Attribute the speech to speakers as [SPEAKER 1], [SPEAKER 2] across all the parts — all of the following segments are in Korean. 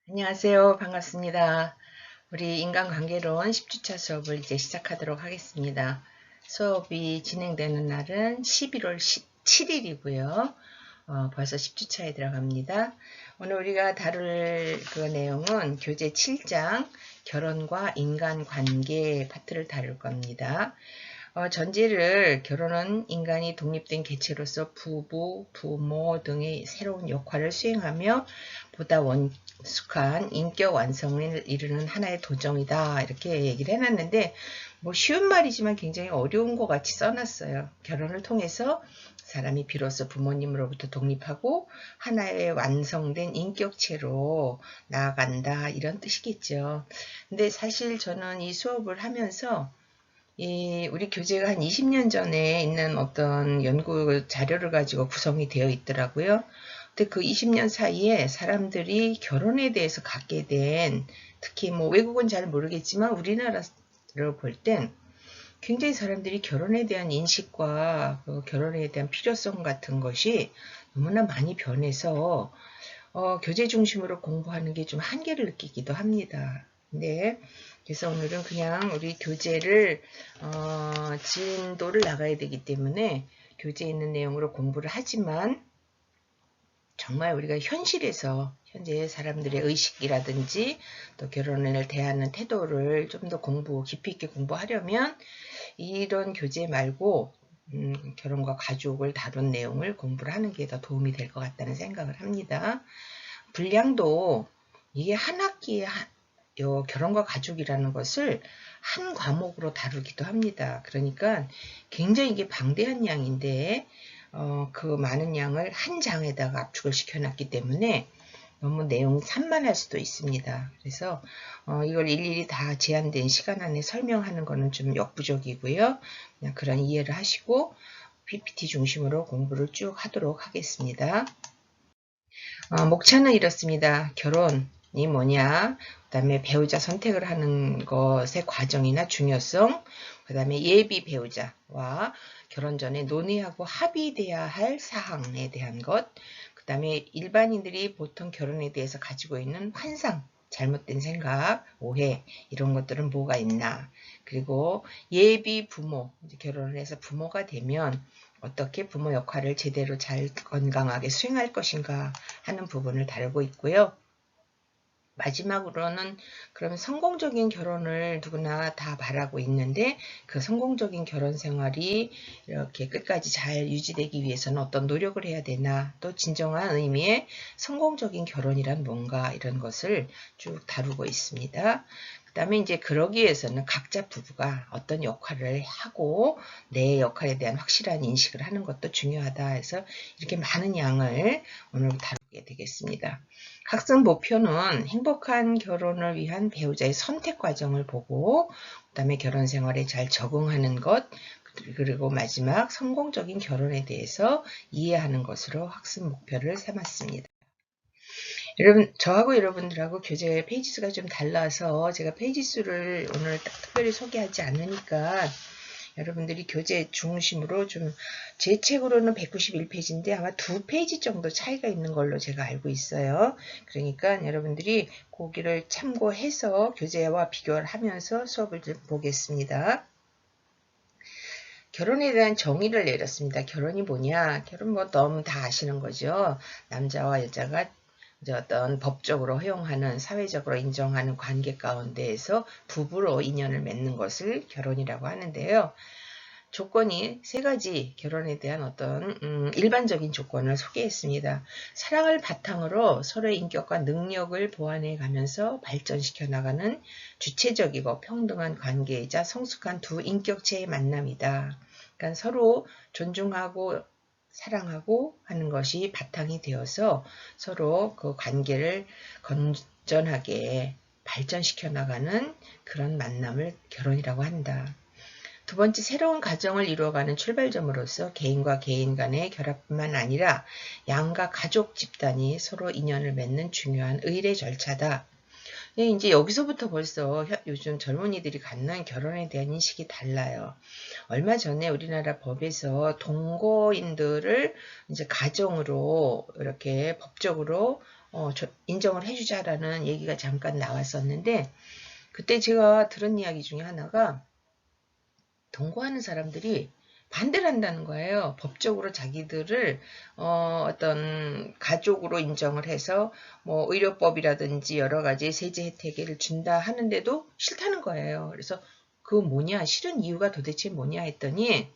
[SPEAKER 1] 안녕하세요. 반갑습니다. 우리 인간관계론 10주차 수업을 이제 시작하도록 하겠습니다. 수업이 진행되는 날은 11월 7일이고요. 벌써 10주차에 들어갑니다. 오늘 우리가 다룰 그 내용은 교재 7장 결혼과 인간관계 파트를 다룰 겁니다. 전제를 결혼은 인간이 독립된 개체로서 부부, 부모 등의 새로운 역할을 수행하며 보다 원숙한 인격 완성을 이루는 하나의 도정이다. 이렇게 얘기를 해놨는데 뭐 쉬운 말이지만 굉장히 어려운 것 같이 써놨어요. 결혼을 통해서 사람이 비로소 부모님으로부터 독립하고 하나의 완성된 인격체로 나아간다. 이런 뜻이겠죠. 근데 사실 저는 이 수업을 하면서 우리 교재가 한 20년 전에 있는 어떤 연구 자료를 가지고 구성이 되어 있더라고요. 근데 그 20년 사이에 사람들이 결혼에 대해서 갖게 된, 특히 뭐 외국은 잘 모르겠지만 우리나라를 볼 땐 굉장히 사람들이 결혼에 대한 인식과 그 결혼에 대한 필요성 같은 것이 너무나 많이 변해서 교재 중심으로 공부하는 게 좀 한계를 느끼기도 합니다. 네. 그래서 오늘은 그냥 우리 교재를 진도를 나가야 되기 때문에 교재에 있는 내용으로 공부를 하지만 정말 우리가 현실에서 현재 사람들의 의식이라든지 또 결혼을 대하는 태도를 좀 더 깊이 있게 공부하려면 이런 교재 말고 결혼과 가족을 다룬 내용을 공부를 하는 게 더 도움이 될 것 같다는 생각을 합니다. 분량도 이게 한 학기에 결혼과 가족이라는 것을 한 과목으로 다루기도 합니다. 그러니까 굉장히 이게 방대한 양인데 그 많은 양을 한 장에다가 압축을 시켜놨기 때문에 너무 내용이 산만할 수도 있습니다. 그래서 이걸 일일이 다 제한된 시간 안에 설명하는 것은 좀 역부족이고요. 그냥 그런 이해를 하시고 PPT 중심으로 공부를 쭉 하도록 하겠습니다. 목차는 이렇습니다. 결혼이 뭐냐, 그 다음에 배우자 선택을 하는 것의 과정이나 중요성, 그 다음에 예비 배우자와 결혼 전에 논의하고 합의돼야 할 사항에 대한 것, 그 다음에 일반인들이 보통 결혼에 대해서 가지고 있는 환상, 잘못된 생각, 오해 이런 것들은 뭐가 있나, 그리고 예비 부모, 이제 결혼을 해서 부모가 되면 어떻게 부모 역할을 제대로 잘 건강하게 수행할 것인가 하는 부분을 다루고 있고요. 마지막으로는 그러면 성공적인 결혼을 누구나 다 바라고 있는데 그 성공적인 결혼 생활이 이렇게 끝까지 잘 유지되기 위해서는 어떤 노력을 해야 되나, 또 진정한 의미의 성공적인 결혼이란 뭔가, 이런 것을 쭉 다루고 있습니다. 그 다음에 이제 그러기 위해서는 각자 부부가 어떤 역할을 하고 내 역할에 대한 확실한 인식을 하는 것도 중요하다 해서 이렇게 많은 양을 오늘 다루게 되겠습니다. 학습 목표는 행복한 결혼을 위한 배우자의 선택 과정을 보고, 그 다음에 결혼 생활에 잘 적응하는 것, 그리고 마지막 성공적인 결혼에 대해서 이해하는 것으로 학습 목표를 삼았습니다. 여러분, 저하고 여러분들하고 교재 페이지 수가 좀 달라서 제가 페이지 수를 오늘 특별히 소개하지 않으니까 여러분들이 교재 중심으로 좀, 제 책으로는 191페이지인데 아마 2페이지 정도 차이가 있는 걸로 제가 알고 있어요. 그러니까 여러분들이 거기를 참고해서 교재와 비교를 하면서 수업을 좀 보겠습니다. 결혼에 대한 정의를 내렸습니다. 결혼이 뭐냐? 결혼 뭐 너무 다 아시는 거죠. 남자와 여자가 이제 어떤 법적으로 허용하는, 사회적으로 인정하는 관계 가운데에서 부부로 인연을 맺는 것을 결혼이라고 하는데요. 조건이 세 가지, 결혼에 대한 어떤 일반적인 조건을 소개했습니다. 사랑을 바탕으로 서로의 인격과 능력을 보완해 가면서 발전시켜 나가는 주체적이고 평등한 관계이자 성숙한 두 인격체의 만남이다. 그러니까 서로 존중하고 사랑하고 하는 것이 바탕이 되어서 서로 그 관계를 건전하게 발전시켜 나가는 그런 만남을 결혼이라고 한다. 두 번째, 새로운 가정을 이루어가는 출발점으로서 개인과 개인 간의 결합뿐만 아니라 양가 가족 집단이 서로 인연을 맺는 중요한 의례 절차다. 이제 여기서부터 벌써 요즘 젊은이들이 갖는 결혼에 대한 인식이 달라요. 얼마 전에 우리나라 법에서 동거인들을 이제 가정으로 이렇게 법적으로 인정을 해주자라는 얘기가 잠깐 나왔었는데, 그때 제가 들은 이야기 중에 하나가 동거하는 사람들이 반대를 한다는 거예요. 법적으로 자기들을 어떤 가족으로 인정을 해서 뭐 의료법이라든지 여러 가지 세제 혜택을 준다 하는데도 싫다는 거예요. 그래서 그건 뭐냐, 싫은 이유가 도대체 뭐냐 했더니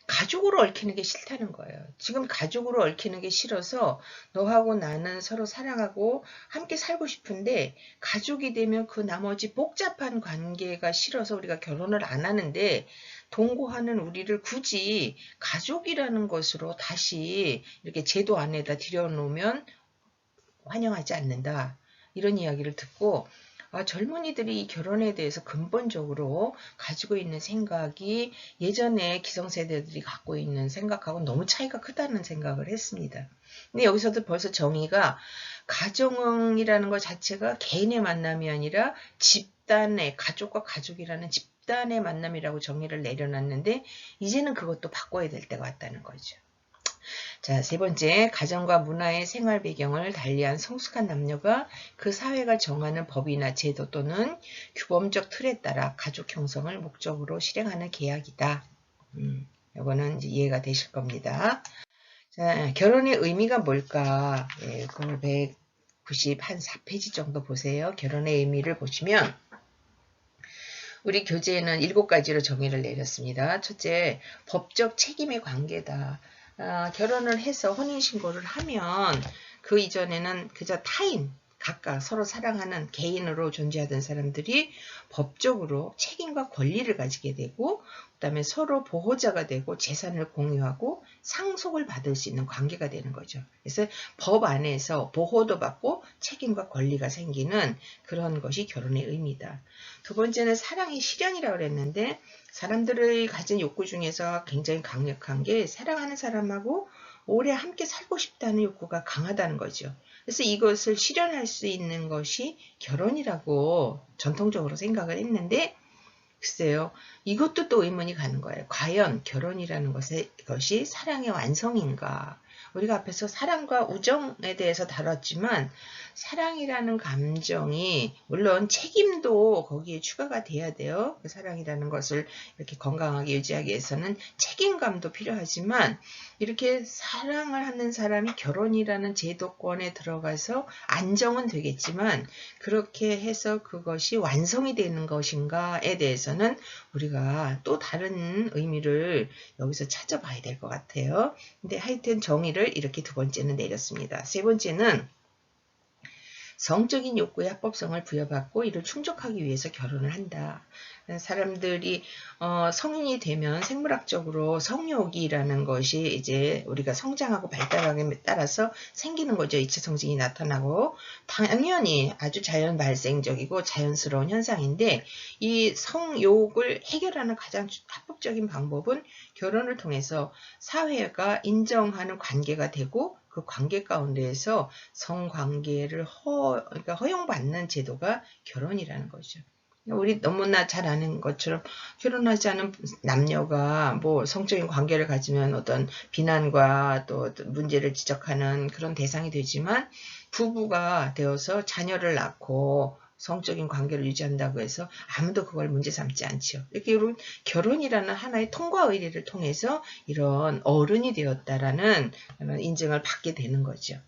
[SPEAKER 1] 가족으로 얽히는 게 싫다는 거예요. 지금 가족으로 얽히는 게 싫어서 너하고 나는 서로 사랑하고 함께 살고 싶은데 가족이 되면 그 나머지 복잡한 관계가 싫어서 우리가 결혼을 안 하는데, 동거하는 우리를 굳이 가족이라는 것으로 다시 이렇게 제도 안에다 들여놓으면 환영하지 않는다. 이런 이야기를 듣고, 젊은이들이 이 결혼에 대해서 근본적으로 가지고 있는 생각이 예전에 기성세대들이 갖고 있는 생각하고 너무 차이가 크다는 생각을 했습니다. 근데 여기서도 벌써 정의가, 가정이라는 것 자체가 개인의 만남이 아니라 집단의, 가족과 가족이라는 집단의 만남이라고 정의를 내려놨는데, 이제는 그것도 바꿔야 될 때가 왔다는 거죠. 자, 세 번째, 가정과 문화의 생활 배경을 달리한 성숙한 남녀가 그 사회가 정하는 법이나 제도 또는 규범적 틀에 따라 가족 형성을 목적으로 실행하는 계약이다. 이거는 이제 이해가 되실 겁니다. 자, 결혼의 의미가 뭘까? 예, 그걸 194페이지 정도 보세요. 결혼의 의미를 보시면 우리 교재에는 7가지로 정의를 내렸습니다. 첫째, 법적 책임의 관계다. 결혼을 해서 혼인신고를 하면 그 이전에는 그저 타인, 각각 서로 사랑하는 개인으로 존재하던 사람들이 법적으로 책임과 권리를 가지게 되고, 그 다음에 서로 보호자가 되고 재산을 공유하고 상속을 받을 수 있는 관계가 되는 거죠. 그래서 법 안에서 보호도 받고 책임과 권리가 생기는 그런 것이 결혼의 의미다. 두 번째는 사랑의 실현이라고 그랬는데, 사람들의 가진 욕구 중에서 굉장히 강력한 게 사랑하는 사람하고 오래 함께 살고 싶다는 욕구가 강하다는 거죠. 그래서 이것을 실현할 수 있는 것이 결혼이라고 전통적으로 생각을 했는데, 글쎄요, 이것도 또 의문이 가는 거예요. 과연 결혼이라는 것이 사랑의 완성인가? 우리가 앞에서 사랑과 우정에 대해서 다뤘지만, 사랑이라는 감정이 물론 책임도 거기에 추가가 돼야 돼요. 그 사랑이라는 것을 이렇게 건강하게 유지하기 위해서는 책임감도 필요하지만, 이렇게 사랑을 하는 사람이 결혼이라는 제도권에 들어가서 안정은 되겠지만 그렇게 해서 그것이 완성이 되는 것인가에 대해서는 우리가 또 다른 의미를 여기서 찾아봐야 될 것 같아요. 근데 하여튼 정의를 이렇게 두 번째는 내렸습니다. 세 번째는 성적인 욕구의 합법성을 부여받고 이를 충족하기 위해서 결혼을 한다. 사람들이 성인이 되면 생물학적으로 성욕이라는 것이 이제 우리가 성장하고 발달하기에 따라서 생기는 거죠. 이체 성징이 나타나고 당연히 아주 자연 발생적이고 자연스러운 현상인데, 이 성욕을 해결하는 가장 합법적인 방법은 결혼을 통해서 사회가 인정하는 관계가 되고 그 관계 가운데에서 성관계를 그러니까 허용받는 제도가 결혼이라는 거죠. 우리 너무나 잘 아는 것처럼 결혼하지 않은 남녀가 뭐 성적인 관계를 가지면 어떤 비난과 또 문제를 지적하는 그런 대상이 되지만, 부부가 되어서 자녀를 낳고 성적인 관계를 유지한다고 해서 아무도 그걸 문제 삼지 않죠. 이렇게 결혼이라는 하나의 통과 의례를 통해서 이런 어른이 되었다라는 인증을 받게 되는 거죠.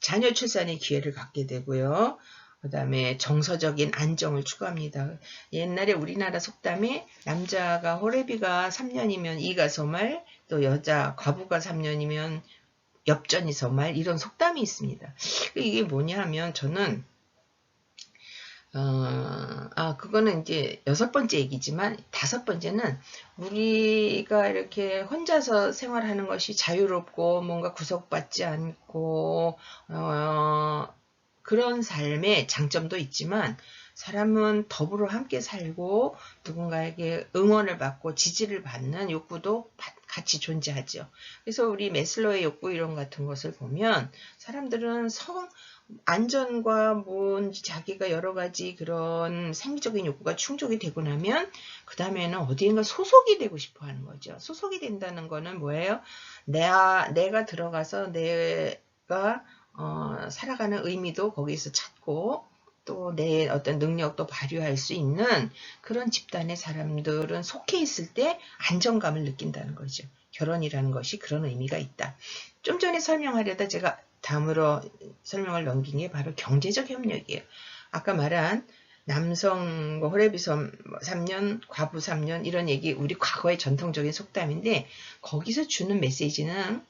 [SPEAKER 1] 자녀 출산의 기회를 갖게 되고요. 그 다음에 정서적인 안정을 추구합니다. 옛날에 우리나라 속담에 남자가 호래비가 3년이면 이가소말, 또 여자 과부가 3년이면 엽전이소말, 이런 속담이 있습니다. 이게 뭐냐 하면 저는 그거는 이제 6번째 얘기지만, 5번째는 우리가 이렇게 혼자서 생활하는 것이 자유롭고 뭔가 구속받지 않고 그런 삶의 장점도 있지만, 사람은 더불어 함께 살고 누군가에게 응원을 받고 지지를 받는 욕구도 같이 존재하죠. 그래서 우리 매슬로의 욕구 이론 같은 것을 보면 사람들은 안전과 뭔지 자기가 여러 가지 그런 생리적인 욕구가 충족이 되고 나면 그 다음에는 어디인가 소속이 되고 싶어 하는 거죠. 소속이 된다는 거는 뭐예요? 내가 들어가서 내가 살아가는 의미도 거기서 찾고 또 내 어떤 능력도 발휘할 수 있는 그런 집단의 사람들은 속해 있을 때 안정감을 느낀다는 거죠. 결혼이라는 것이 그런 의미가 있다. 좀 전에 설명하려다 제가 다음으로 설명을 넘긴 게 바로 경제적 협력이에요. 아까 말한 남성 호래비섬 3년, 과부 3년 이런 얘기 우리 과거의 전통적인 속담인데 거기서 주는 메시지는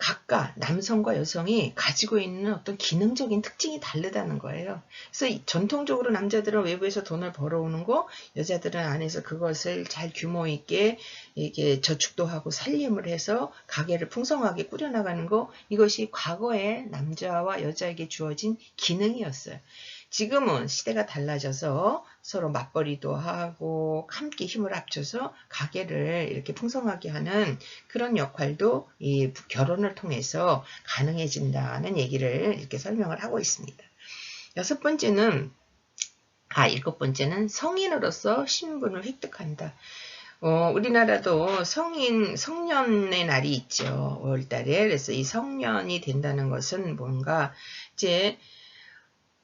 [SPEAKER 1] 각각 남성과 여성이 가지고 있는 어떤 기능적인 특징이 다르다는 거예요. 그래서 전통적으로 남자들은 외부에서 돈을 벌어오는 거, 여자들은 안에서 그것을 잘 규모 있게 이게 저축도 하고 살림을 해서 가게를 풍성하게 꾸려나가는 거, 이것이 과거의 남자와 여자에게 주어진 기능이었어요. 지금은 시대가 달라져서 서로 맞벌이도 하고 함께 힘을 합쳐서 가게를 이렇게 풍성하게 하는 그런 역할도 이 결혼을 통해서 가능해진다는 얘기를 이렇게 설명을 하고 있습니다. 일곱 번째는 성인으로서 신분을 획득한다. 우리나라도 성년의 날이 있죠. 5월달에. 그래서 이 성년이 된다는 것은 뭔가 이제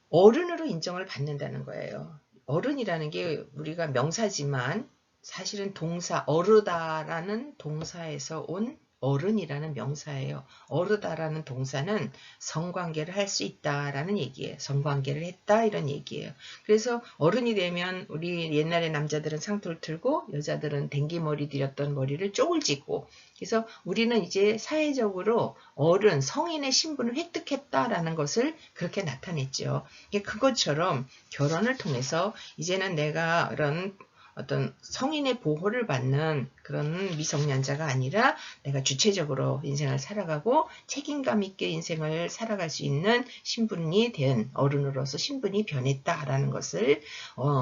[SPEAKER 1] 어른으로 인정을 받는다는 거예요. 어른이라는 게 우리가 명사지만 사실은 동사, 어르다라는 동사에서 온 어른이라는 명사예요. 어르다라는 동사는 성관계를 할 수 있다라는 얘기예요. 성관계를 했다 이런 얘기예요. 그래서 어른이 되면 우리 옛날에 남자들은 상투를 틀고 여자들은 댕기머리 들였던 머리를 쪽을 짚고 그래서 우리는 이제 사회적으로 어른, 성인의 신분을 획득했다라는 것을 그렇게 나타냈죠. 그것처럼 결혼을 통해서 이제는 내가 그런 어떤 성인의 보호를 받는 그런 미성년자가 아니라 내가 주체적으로 인생을 살아가고 책임감 있게 인생을 살아갈 수 있는 신분이 된 어른으로서 신분이 변했다라는 것을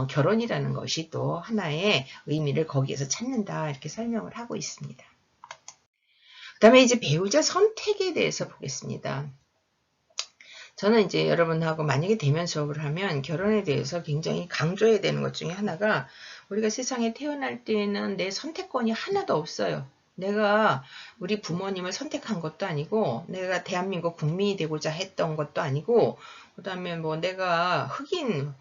[SPEAKER 1] 결혼이라는 것이 또 하나의 의미를 거기에서 찾는다 이렇게 설명을 하고 있습니다. 그 다음에 이제 배우자 선택에 대해서 보겠습니다. 저는 이제 여러분하고 만약에 대면 수업을 하면 결혼에 대해서 굉장히 강조해야 되는 것 중에 하나가 우리가 세상에 태어날 때는 내 선택권이 하나도 없어요. 내가 우리 부모님을 선택한 것도 아니고 내가 대한민국 국민이 되고자 했던 것도 아니고 그 다음에 뭐 내가 흑인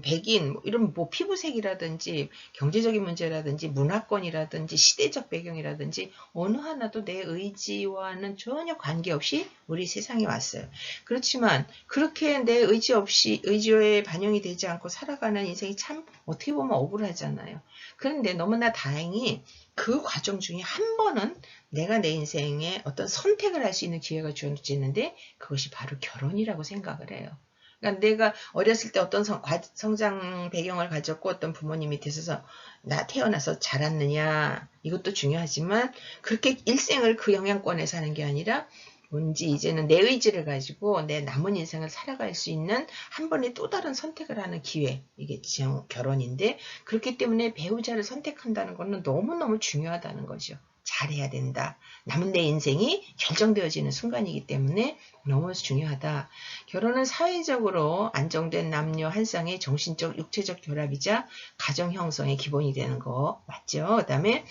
[SPEAKER 1] 백인 이런 피부색이라든지 경제적인 문제라든지 문화권이라든지 시대적 배경이라든지 어느 하나도 내 의지와는 전혀 관계없이 우리 세상에 왔어요. 그렇지만 그렇게 내 의지에 반영이 되지 않고 살아가는 인생이 참 어떻게 보면 억울하잖아요. 그런데 너무나 다행히 그 과정 중에 한 번은 내가 내 인생에 어떤 선택을 할 수 있는 기회가 주어지는데 그것이 바로 결혼이라고 생각을 해요. 그러니까 내가 어렸을 때 어떤 성장 배경을 가졌고 어떤 부모님 밑에서 나 태어나서 자랐느냐 이것도 중요하지만 그렇게 일생을 그 영향권에 사는 게 아니라 뭔지 이제는 내 의지를 가지고 내 남은 인생을 살아갈 수 있는 한 번의 또 다른 선택을 하는 기회 이게 결혼인데 그렇기 때문에 배우자를 선택한다는 것은 너무너무 중요하다는 거죠. 잘해야 된다. 남은 내 인생이 결정되어지는 순간이기 때문에 너무 중요하다. 결혼은 사회적으로 안정된 남녀 한 쌍의 정신적, 육체적 결합이자 가정 형성의 기본이 되는 거 맞죠? 그 다음에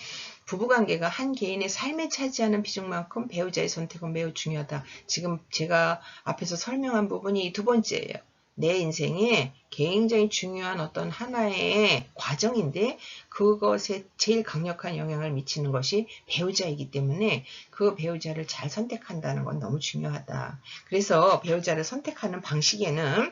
[SPEAKER 1] 부부관계가 한 개인의 삶에 차지하는 비중만큼 배우자의 선택은 매우 중요하다. 지금 제가 앞에서 설명한 부분이 두 번째예요. 내 인생에 굉장히 중요한 어떤 하나의 과정인데 그것에 제일 강력한 영향을 미치는 것이 배우자이기 때문에 그 배우자를 잘 선택한다는 건 너무 중요하다. 그래서 배우자를 선택하는 방식에는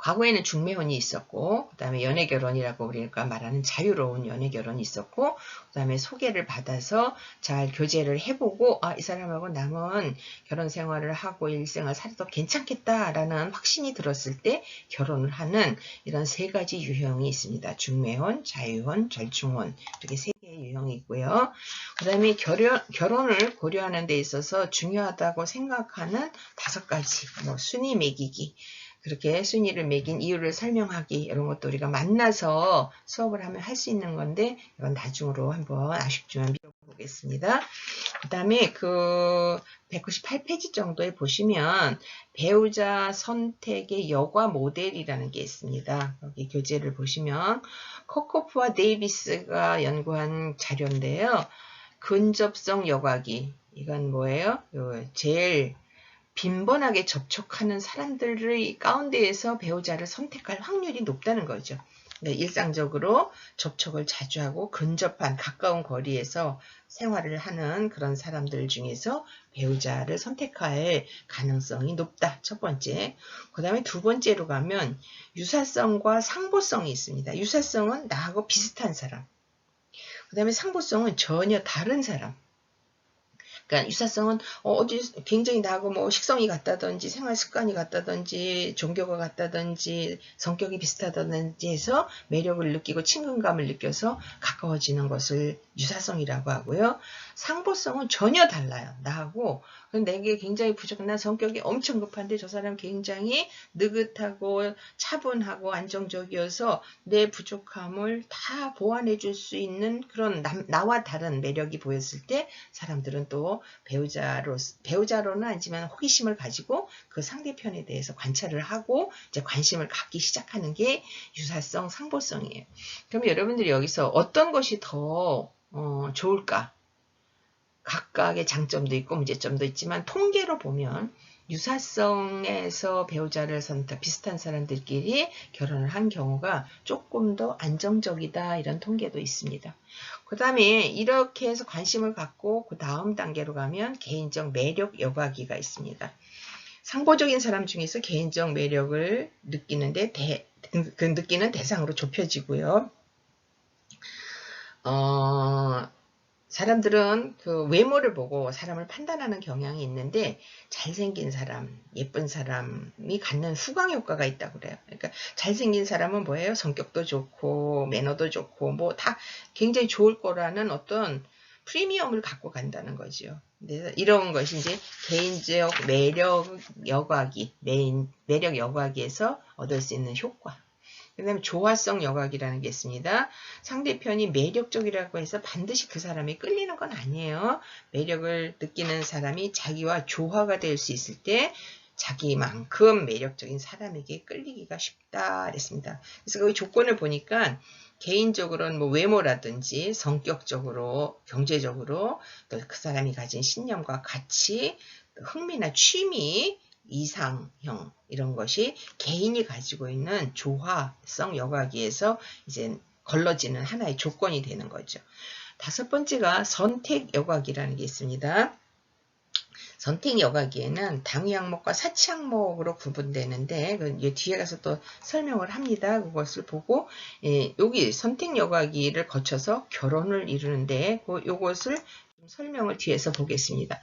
[SPEAKER 1] 과거에는 중매혼이 있었고 그 다음에 연애결혼이라고 우리가 말하는 자유로운 연애결혼이 있었고 그 다음에 소개를 받아서 잘 교제를 해보고 이 사람하고 남은 결혼 생활을 하고 일생을 살아도 괜찮겠다라는 확신이 들었을 때 결혼을 하는 이런 세 가지 유형이 있습니다. 중매혼, 자유혼, 절충혼 이렇게 세 개의 유형이 있고요. 그 다음에 결혼을 고려하는 데 있어서 중요하다고 생각하는 5가지 순위 매기기 그렇게 순위를 매긴 이유를 설명하기 이런 것도 우리가 만나서 수업을 하면 할 수 있는 건데 이건 나중으로 한번 아쉽지만 미뤄보겠습니다. 그 다음에 그 198페이지 정도에 보시면 배우자 선택의 여과 모델이라는 게 있습니다. 여기 교재를 보시면 코코프와 데이비스가 연구한 자료인데요. 근접성 여과기 이건 뭐예요? 제일 빈번하게 접촉하는 사람들의 가운데에서 배우자를 선택할 확률이 높다는 거죠. 네, 일상적으로 접촉을 자주 하고 근접한 가까운 거리에서 생활을 하는 그런 사람들 중에서 배우자를 선택할 가능성이 높다. 첫 번째. 그 다음에 두 번째로 가면 유사성과 상보성이 있습니다. 유사성은 나하고 비슷한 사람. 그 다음에 상보성은 전혀 다른 사람. 그러니까 유사성은 어디 굉장히 나하고 뭐 식성이 같다든지 생활 습관이 같다든지 종교가 같다든지 성격이 비슷하다든지 해서 매력을 느끼고 친근감을 느껴서 가까워지는 것을 유사성이라고 하고요. 상보성은 전혀 달라요. 나하고 내게 굉장히 부족한, 나 성격이 엄청 급한데 저 사람 굉장히 느긋하고 차분하고 안정적이어서 내 부족함을 다 보완해 줄 수 있는 그런 나와 다른 매력이 보였을 때 사람들은 또 배우자로는 아니지만 호기심을 가지고 그 상대편에 대해서 관찰을 하고 이제 관심을 갖기 시작하는 게 유사성, 상보성이에요. 그럼 여러분들이 여기서 어떤 것이 더 좋을까? 각각의 장점도 있고 문제점도 있지만 통계로 보면 유사성에서 배우자를 선택, 비슷한 사람들끼리 결혼을 한 경우가 조금 더 안정적이다, 이런 통계도 있습니다. 그 다음에 이렇게 해서 관심을 갖고 그 다음 단계로 가면 개인적 매력 여과기가 있습니다. 상보적인 사람 중에서 개인적 매력을 느끼는데 그 느끼는 대상으로 좁혀지고요. 사람들은 그 외모를 보고 사람을 판단하는 경향이 있는데 잘생긴 사람, 예쁜 사람이 갖는 후광 효과가 있다고 그래요. 그러니까 잘생긴 사람은 뭐예요? 성격도 좋고 매너도 좋고 뭐 다 굉장히 좋을 거라는 어떤 프리미엄을 갖고 간다는 거죠. 그래서 이런 것이 이제 개인적 매력 여과기, 매력 여과기에서 얻을 수 있는 효과. 그 다음에 조화성 여각이라는 게 있습니다. 상대편이 매력적이라고 해서 반드시 그 사람이 끌리는 건 아니에요. 매력을 느끼는 사람이 자기와 조화가 될 수 있을 때 자기만큼 매력적인 사람에게 끌리기가 쉽다 그랬습니다. 그래서 그 조건을 보니까 개인적으로는 뭐 외모라든지 성격적으로, 경제적으로 또 그 사람이 가진 신념과 가치, 흥미나 취미, 이상형 이런 것이 개인이 가지고 있는 조화성 여과기에서 이제 걸러지는 하나의 조건이 되는 거죠. 다섯 번째가 선택 여과기라는 게 있습니다. 선택 여과기에는 당위 항목과 사치 항목으로 구분되는데 뒤에 가서 또 설명을 합니다. 그것을 보고 여기 선택 여과기를 거쳐서 결혼을 이루는데 이것을 설명을 뒤에서 보겠습니다.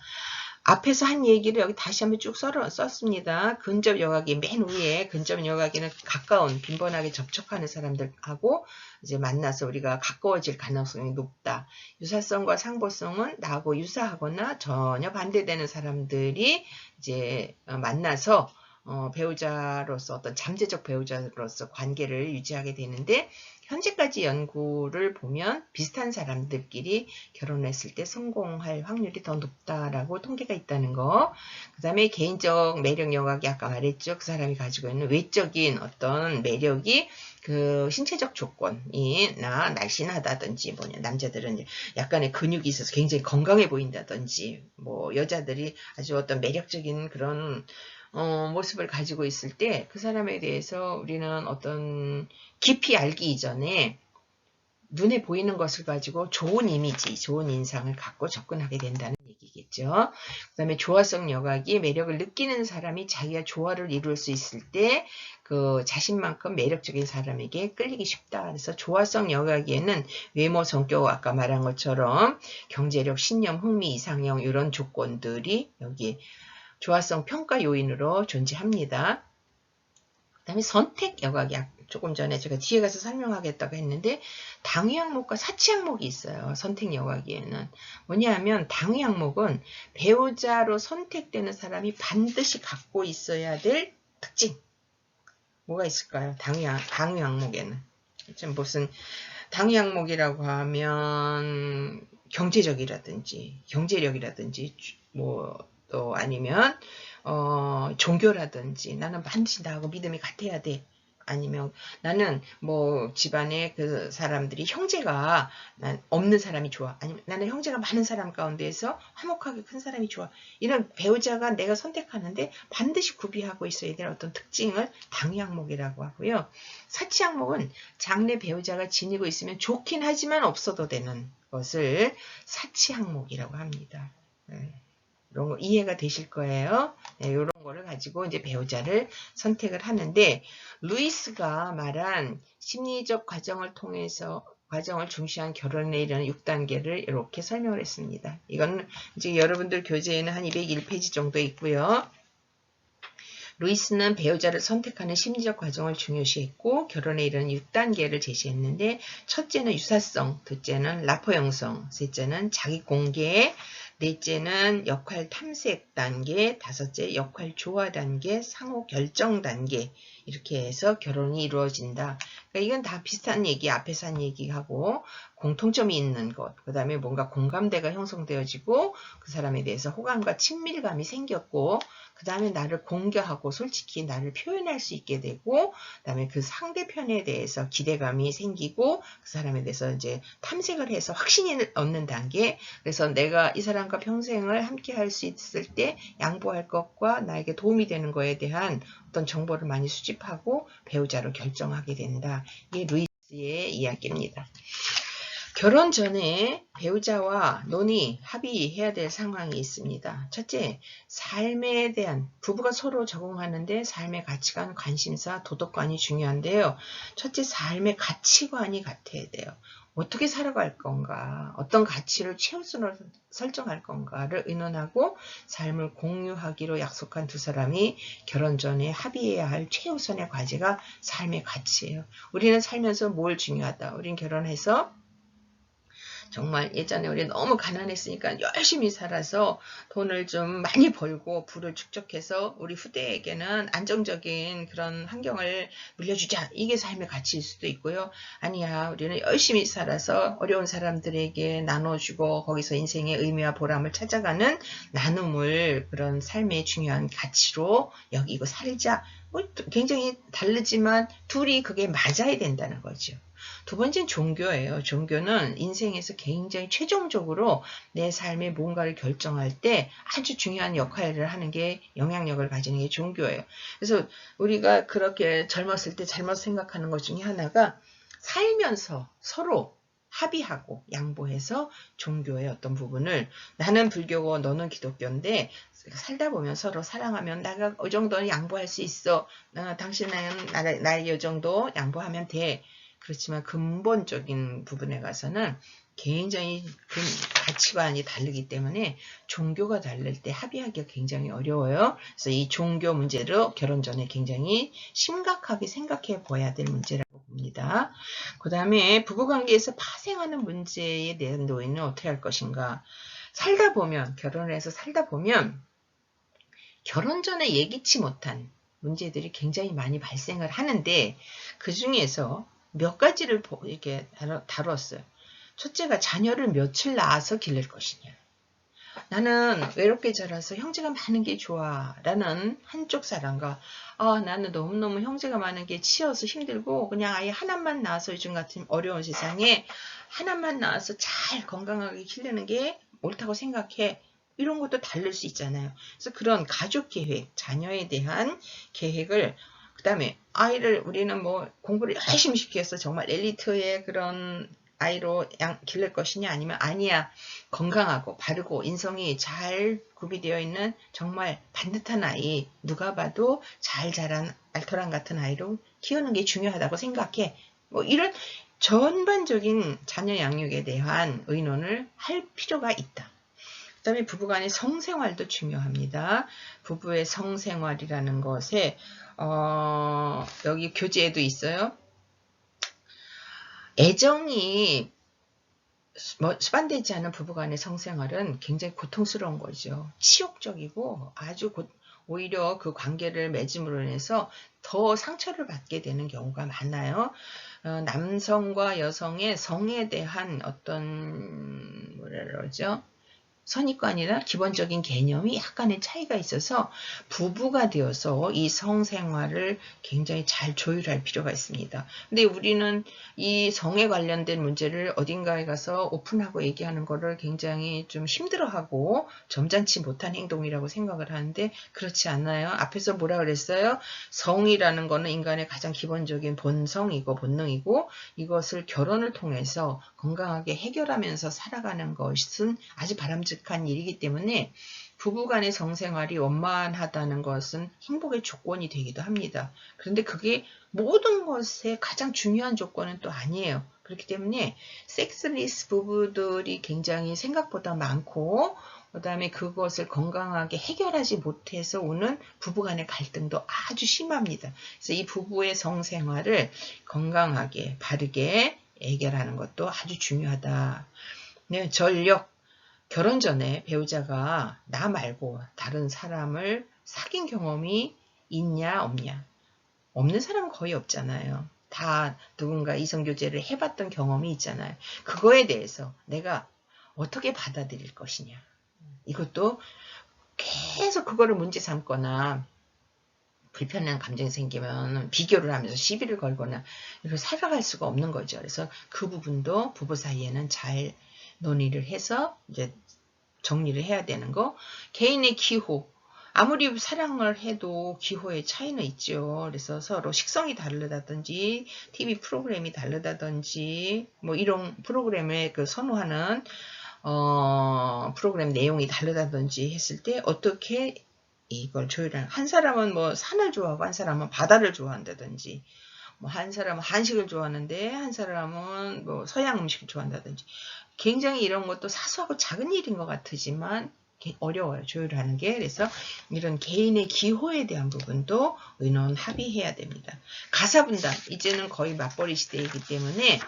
[SPEAKER 1] 앞에서 한 얘기를 여기 다시 한번 쭉 썼습니다. 근접 여과기 맨 위에 근접 여과기는 가까운 빈번하게 접촉하는 사람들하고 이제 만나서 우리가 가까워질 가능성이 높다. 유사성과 상보성은 나하고 유사하거나 전혀 반대되는 사람들이 이제 만나서 배우자로서 어떤 잠재적 배우자로서 관계를 유지하게 되는데 현재까지 연구를 보면 비슷한 사람들끼리 결혼했을 때 성공할 확률이 더 높다라고 통계가 있다는 거. 그 다음에 개인적 매력 여각이 아까 말했죠. 그 사람이 가지고 있는 외적인 어떤 매력이 그 신체적 조건이 날씬하다든지 뭐냐 남자들은 약간의 근육이 있어서 굉장히 건강해 보인다든지 뭐 여자들이 아주 어떤 매력적인 그런 모습을 가지고 있을 때 그 사람에 대해서 우리는 어떤 깊이 알기 이전에 눈에 보이는 것을 가지고 좋은 이미지, 좋은 인상을 갖고 접근하게 된다는 얘기겠죠. 그 다음에 조화성 여각이 매력을 느끼는 사람이 자기가 조화를 이룰 수 있을 때 그 자신만큼 매력적인 사람에게 끌리기 쉽다. 그래서 조화성 여각에는 외모, 성격, 아까 말한 것처럼 경제력, 신념, 흥미, 이상형 이런 조건들이 여기 조화성 평가 요인으로 존재합니다. 그 다음에 선택 여각이 조금 전에 제가 뒤에 가서 설명하겠다고 했는데 당위 항목과 사치 항목이 있어요. 선택 여각에는 뭐냐면 당위 항목은 배우자로 선택되는 사람이 반드시 갖고 있어야 될 특징. 뭐가 있을까요? 당위 항목에는 무슨 당위 항목이라고 하면 경제력이라든지 뭐 또 아니면 종교라든지 나는 반드시 나하고 믿음이 같아야 돼. 아니면 나는 뭐 집안에 그 사람들이 형제가 없는 사람이 좋아. 아니면 나는 형제가 많은 사람 가운데에서 화목하게 큰 사람이 좋아. 이런 배우자가 내가 선택하는데 반드시 구비하고 있어야 될 어떤 특징을 당위항목이라고 하고요. 사치항목은 장래 배우자가 지니고 있으면 좋긴 하지만 없어도 되는 것을 사치항목이라고 합니다. 이런 거 이해가 되실 거예요. 네, 이런 거를 가지고 이제 배우자를 선택을 하는데, 루이스가 말한 심리적 과정을 통해서 과정을 중시한 결혼에 이르는 6단계를 이렇게 설명을 했습니다. 이건 이제 여러분들 교재에는 한 201페이지 정도 있고요. 루이스는 배우자를 선택하는 심리적 과정을 중요시했고 결혼에 이르는 6단계를 제시했는데, 첫째는 유사성, 둘째는 라포 형성, 셋째는 자기 공개, 넷째는 역할 탐색 단계, 다섯째 역할 조화 단계, 상호 결정 단계, 이렇게 해서 결혼이 이루어진다. 그러니까 이건 다 비슷한 얘기, 앞에서 한 얘기하고 공통점이 있는 것, 그 다음에 뭔가 공감대가 형성되어지고 그 사람에 대해서 호감과 친밀감이 생겼고, 그 다음에 나를 공개하고 솔직히 나를 표현할 수 있게 되고, 그 다음에 그 상대편에 대해서 기대감이 생기고 그 사람에 대해서 이제 탐색을 해서 확신을 얻는 단계. 그래서 내가 이 사람과 평생을 함께 할 수 있을 때 양보할 것과 나에게 도움이 되는 거에 대한 어떤 정보를 많이 수집하고 배우자로 결정하게 된다. 이게 루이스의 이야기입니다. 결혼 전에 배우자와 논의, 합의해야 될 상황이 있습니다. 첫째, 삶에 대한, 부부가 서로 적응하는데 삶의 가치관, 관심사, 도덕관이 중요한데요. 첫째, 삶의 가치관이 같아야 돼요. 어떻게 살아갈 건가, 어떤 가치를 최우선으로 설정할 건가를 의논하고 삶을 공유하기로 약속한 두 사람이 결혼 전에 합의해야 할 최우선의 과제가 삶의 가치예요. 우리는 살면서 뭘 중요하다. 우린 결혼해서 정말 예전에 우리 너무 가난했으니까 열심히 살아서 돈을 좀 많이 벌고 부를 축적해서 우리 후대에게는 안정적인 그런 환경을 물려주자. 이게 삶의 가치일 수도 있고요. 아니야, 우리는 열심히 살아서 어려운 사람들에게 나눠주고 거기서 인생의 의미와 보람을 찾아가는 나눔을 그런 삶의 중요한 가치로 여기고 살자. 굉장히 다르지만 둘이 그게 맞아야 된다는 거죠. 두 번째는 종교예요. 종교는 인생에서 굉장히 최종적으로 내 삶의 뭔가를 결정할 때 아주 중요한 역할을 하는 게, 영향력을 가지는 게 종교예요. 그래서 우리가 그렇게 젊었을 때 잘못 생각하는 것 중에 하나가 살면서 서로 합의하고 양보해서 종교의 어떤 부분을, 나는 불교고 너는 기독교인데 살다 보면 서로 사랑하면 내가 이 정도는 양보할 수 있어. 당신은 나의 이 정도 양보하면 돼. 그렇지만 근본적인 부분에 가서는 굉장히 그 가치관이 다르기 때문에 종교가 다를 때 합의하기가 굉장히 어려워요. 그래서 이 종교 문제로 결혼 전에 굉장히 심각하게 생각해 봐야 될 문제라고 봅니다. 그 다음에 부부관계에서 파생하는 문제에 대한 논의는 어떻게 할 것인가. 살다 보면, 결혼을 해서 살다 보면 결혼 전에 예기치 못한 문제들이 굉장히 많이 발생을 하는데, 그 중에서 몇 가지를 이렇게 다뤘어요. 첫째가 자녀를 며칠 낳아서 기를 것이냐. 나는 외롭게 자라서 형제가 많은 게 좋아 라는 한쪽 사람과, 나는 너무너무 형제가 많은 게 치여서 힘들고 그냥 아예 하나만 낳아서 요즘 같은 어려운 세상에 하나만 낳아서 잘 건강하게 키우는 게 옳다고 생각해. 이런 것도 다를 수 있잖아요. 그래서 그런 가족 계획, 자녀에 대한 계획을, 그 다음에 아이를 우리는 뭐 공부를 열심히 시켜서 정말 엘리트의 그런 아이로 기를 것이냐, 아니면 아니야, 건강하고 바르고 인성이 잘 구비되어 있는 정말 반듯한 아이, 누가 봐도 잘 자란 알토란 같은 아이로 키우는 게 중요하다고 생각해. 뭐 이런 전반적인 자녀 양육에 대한 의논을 할 필요가 있다. 그 다음에 부부간의 성생활도 중요합니다. 부부의 성생활이라는 것에 여기 교재에도 있어요. 애정이 수반되지 않은 부부간의 성생활은 굉장히 고통스러운 거죠. 치욕적이고 아주 오히려 그 관계를 맺음으로 인해서 더 상처를 받게 되는 경우가 많아요. 남성과 여성의 성에 대한 어떤 뭐라 그러죠? 선입관이나 기본적인 개념이 약간의 차이가 있어서 부부가 되어서 이 성생활을 굉장히 잘 조율할 필요가 있습니다. 근데 우리는 이 성에 관련된 문제를 어딘가에 가서 오픈하고 얘기하는 거를 굉장히 좀 힘들어하고 점잖지 못한 행동이라고 생각을 하는데 그렇지 않아요. 앞에서 뭐라 그랬어요? 성이라는 거는 인간의 가장 기본적인 본성이고 본능이고 이것을 결혼을 통해서 건강하게 해결하면서 살아가는 것은 아주 바람직한 일이기 때문에 부부간의 성생활이 원만하다는 것은 행복의 조건이 되기도 합니다. 그런데 그게 모든 것의 가장 중요한 조건은 또 아니에요. 그렇기 때문에 섹스리스 부부들이 굉장히 생각보다 많고 그 다음에 그것을 건강하게 해결하지 못해서 오는 부부간의 갈등도 아주 심합니다. 그래서 이 부부의 성생활을 건강하게 바르게 해결하는 것도 아주 중요하다. 네, 전력 결혼 전에 배우자가 나 말고 다른 사람을 사귄 경험이 있냐 없냐. 없는 사람은 거의 없잖아요. 다 누군가 이성교제를 해봤던 경험이 있잖아요. 그거에 대해서 내가 어떻게 받아들일 것이냐. 이것도 계속 그거를 문제 삼거나 불편한 감정이 생기면 비교를 하면서 시비를 걸거나 이걸 살아갈 수가 없는 거죠. 그래서 그 부분도 부부 사이에는 잘 논의를 해서 이제 정리를 해야 되는 거. 개인의 기호. 아무리 사랑을 해도 기호의 차이는 있죠. 그래서 서로 식성이 다르다든지 TV 프로그램이 다르다든지 뭐 이런 프로그램에 그 선호하는 프로그램 내용이 다르다든지 했을 때 어떻게 이걸 조율하는 한 사람은 뭐 산을 좋아하고 한 사람은 바다를 좋아한다든지 뭐 한 사람은 한식을 좋아하는데 한 사람은 뭐 서양 음식을 좋아한다든지 굉장히 이런 것도 사소하고 작은 일인 것 같지만 어려워요. 조율하는 게. 그래서 이런 개인의 기호에 대한 부분도 의논 합의해야 됩니다. 가사분담. 이제는 거의 맞벌이 시대이기 때문에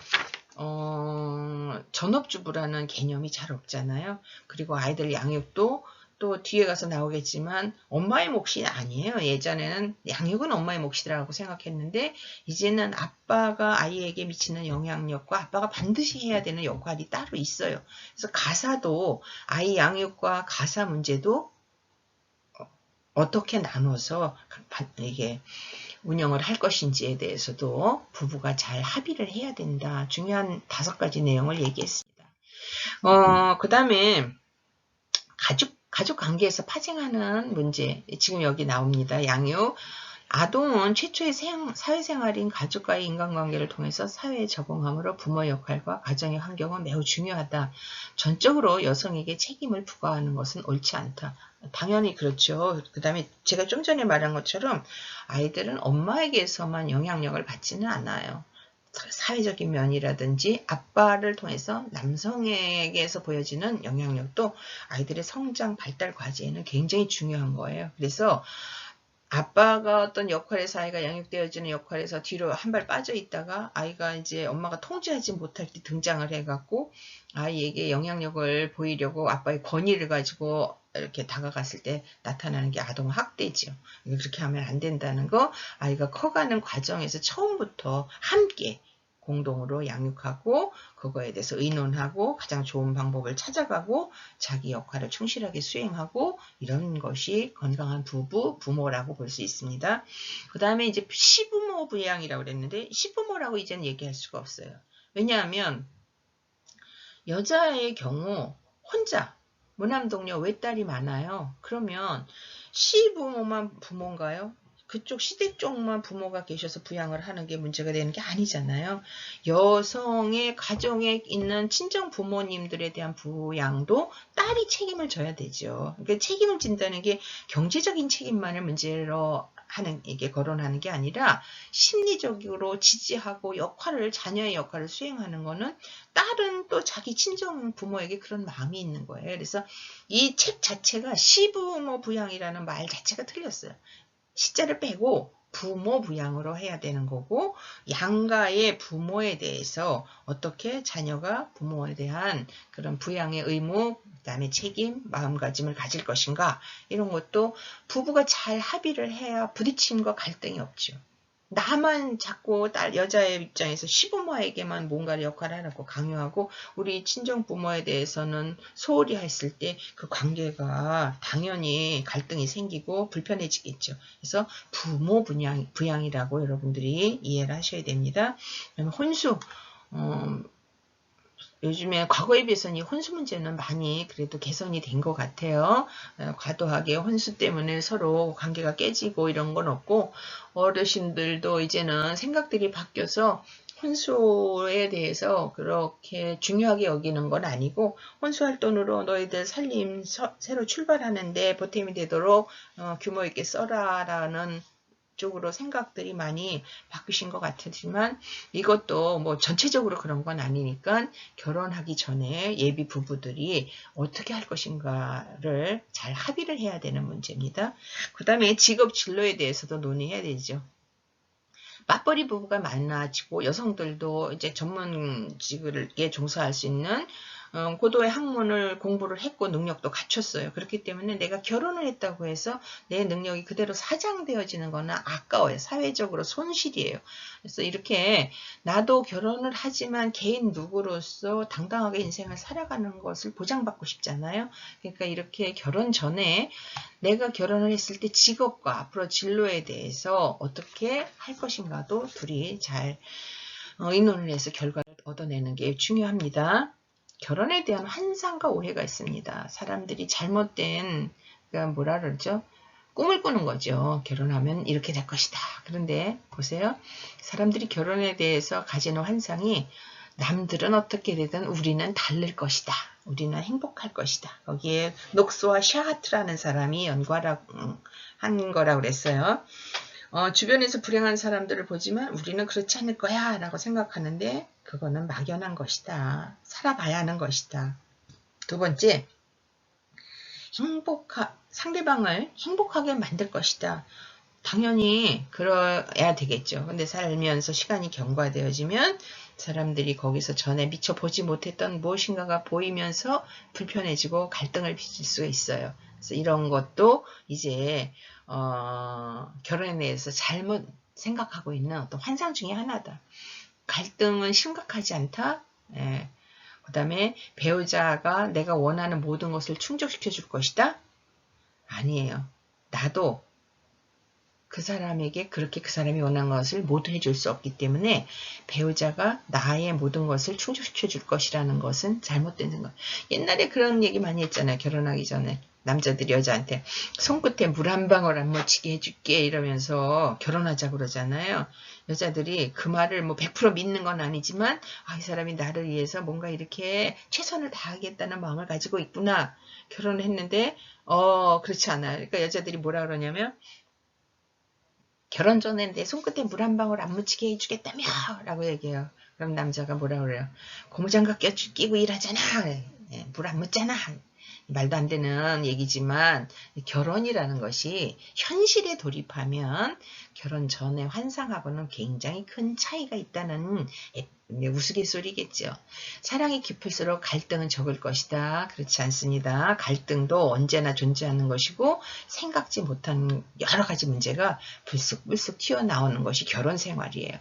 [SPEAKER 1] 전업주부라는 개념이 잘 없잖아요. 그리고 아이들 양육도 또 뒤에 가서 나오겠지만 엄마의 몫이 아니에요. 예전에는 양육은 엄마의 몫이라고 생각했는데 이제는 아빠가 아이에게 미치는 영향력과 아빠가 반드시 해야 되는 역할이 따로 있어요. 그래서 가사도 아이 양육과 가사 문제도 어떻게 나눠서 이게 운영을 할 것인지에 대해서도 부부가 잘 합의를 해야 된다. 중요한 5가지 내용을 얘기했습니다. 그 다음에 가족 관계에서 파생하는 문제, 지금 여기 나옵니다. 양육. 아동은 최초의 사회생활인 가족과의 인간관계를 통해서 사회에 적응함으로 부모 역할과 가정의 환경은 매우 중요하다. 전적으로 여성에게 책임을 부과하는 것은 옳지 않다. 당연히 그렇죠. 그 다음에 제가 좀 전에 말한 것처럼 아이들은 엄마에게서만 영향력을 받지는 않아요. 사회적인 면이라든지 아빠를 통해서 남성에게서 보여지는 영향력도 아이들의 성장 발달 과제에는 굉장히 중요한 거예요. 그래서 아빠가 어떤 역할에서 아이가 양육되어지는 역할에서 뒤로 한 발 빠져 있다가 아이가 이제 엄마가 통제하지 못할 때 등장을 해갖고 아이에게 영향력을 보이려고 아빠의 권위를 가지고 이렇게 다가갔을 때 나타나는 게 아동 학대죠. 그렇게 하면 안 된다는 거, 아이가 커가는 과정에서 처음부터 함께 공동으로 양육하고 그거에 대해서 의논하고 가장 좋은 방법을 찾아가고 자기 역할을 충실하게 수행하고 이런 것이 건강한 부모라고 볼 수 있습니다. 그 다음에 이제 시부모 부양이라고 그랬는데 시부모라고 이제는 얘기할 수가 없어요. 왜냐하면 여자의 경우 혼자 무남동녀 외딸이 많아요. 그러면 시부모만 부모인가요? 그쪽 시댁 쪽만 부모가 계셔서 부양을 하는 게 문제가 되는 게 아니잖아요. 여성의 가정에 있는 친정 부모님들에 대한 부양도 딸이 책임을 져야 되죠. 그러니까 책임을 진다는 게 경제적인 책임만을 문제로 하는 이게 거론하는 게 아니라 심리적으로 지지하고 자녀의 역할을 수행하는 거는 딸은 또 자기 친정 부모에게 그런 마음이 있는 거예요. 그래서 이 책 자체가 시부모 부양이라는 말 자체가 틀렸어요. 시자를 빼고 부모 부양으로 해야 되는 거고 양가의 부모에 대해서 어떻게 자녀가 부모에 대한 그런 부양의 의무, 그다음에 책임, 마음가짐을 가질 것인가 이런 것도 부부가 잘 합의를 해야 부딪힘과 갈등이 없죠. 나만 자꾸 여자의 입장에서 시부모에게만 뭔가를 역할을 하라고 강요하고 우리 친정 부모에 대해서는 소홀히 했을 때 그 관계가 당연히 갈등이 생기고 불편해지겠죠. 그래서 부모 부양이라고 여러분들이 이해를 하셔야 됩니다. 혼수, 요즘에 과거에 비해서는 이 혼수 문제는 많이 그래도 개선이 된 것 같아요. 과도하게 혼수 때문에 서로 관계가 깨지고 이런 건 없고 어르신들도 이제는 생각들이 바뀌어서 혼수에 대해서 그렇게 중요하게 여기는 건 아니고 혼수할 돈으로 너희들 살림 새로 출발하는데 보탬이 되도록 규모 있게 써라라는 쪽으로 생각들이 많이 바뀌신 것 같지만 이것도 뭐 전체적으로 그런 건 아니니까 결혼하기 전에 예비 부부들이 어떻게 할 것인가를 잘 합의를 해야 되는 문제입니다. 그 다음에 직업 진로에 대해서도 논의해야 되죠. 맞벌이 부부가 많아지고 여성들도 이제 전문직에 종사할 수 있는 고도의 학문을 공부를 했고 능력도 갖췄어요. 그렇기 때문에 내가 결혼을 했다고 해서 내 능력이 그대로 사장되어지는 거는 아까워요. 사회적으로 손실이에요. 그래서 이렇게 나도 결혼을 하지만 개인 누구로서 당당하게 인생을 살아가는 것을 보장받고 싶잖아요. 그러니까 이렇게 결혼 전에 내가 결혼을 했을 때 직업과 앞으로 진로에 대해서 어떻게 할 것인가도 둘이 잘 의논을 해서 결과를 얻어내는 게 중요합니다. 결혼에 대한 환상과 오해가 있습니다. 사람들이 잘못된 그러니까 뭐라 그러죠? 꿈을 꾸는 거죠. 결혼하면 이렇게 될 것이다. 그런데 보세요. 사람들이 결혼에 대해서 가지는 환상이 남들은 어떻게 되든 우리는 다를 것이다. 우리는 행복할 것이다. 거기에 녹스와 샤하트라는 사람이 연구한 거라고 그랬어요. 주변에서 불행한 사람들을 보지만 우리는 그렇지 않을 거야 라고 생각하는데 그거는 막연한 것이다. 살아봐야 하는 것이다. 두 번째, 상대방을 행복하게 만들 것이다. 당연히 그래야 되겠죠. 근데 살면서 시간이 경과되어지면 사람들이 거기서 전에 미처 보지 못했던 무엇인가가 보이면서 불편해지고 갈등을 빚을 수가 있어요. 그래서 이런 것도 이제 결혼에 대해서 잘못 생각하고 있는 어떤 환상 중에 하나다. 갈등은 심각하지 않다. 예. 그 다음에 배우자가 내가 원하는 모든 것을 충족시켜 줄 것이다. 아니에요. 나도 그 사람에게 그렇게 그 사람이 원하는 것을 모두 해줄 수 없기 때문에 배우자가 나의 모든 것을 충족시켜 줄 것이라는 것은 잘못된 생각. 옛날에 그런 얘기 많이 했잖아요. 결혼하기 전에. 남자들이 여자한테 손끝에 물 한 방울 안 묻히게 해줄게 이러면서 결혼하자 그러잖아요. 여자들이 그 말을 뭐 100% 믿는 건 아니지만 이 사람이 나를 위해서 뭔가 이렇게 최선을 다하겠다는 마음을 가지고 있구나. 결혼을 했는데 그렇지 않아요. 그러니까 여자들이 뭐라 그러냐면 결혼 전에 내 손끝에 물 한 방울 안 묻히게 해주겠다며 라고 얘기해요. 그럼 남자가 뭐라 그래요? 고무장갑 끼고 일하잖아. 물 안 묻잖아. 말도 안 되는 얘기지만 결혼이라는 것이 현실에 돌입하면 결혼 전에 환상하고는 굉장히 큰 차이가 있다는 우스갯소리겠죠. 사랑이 깊을수록 갈등은 적을 것이다. 그렇지 않습니다. 갈등도 언제나 존재하는 것이고 생각지 못한 여러 가지 문제가 불쑥불쑥 튀어나오는 것이 결혼 생활이에요.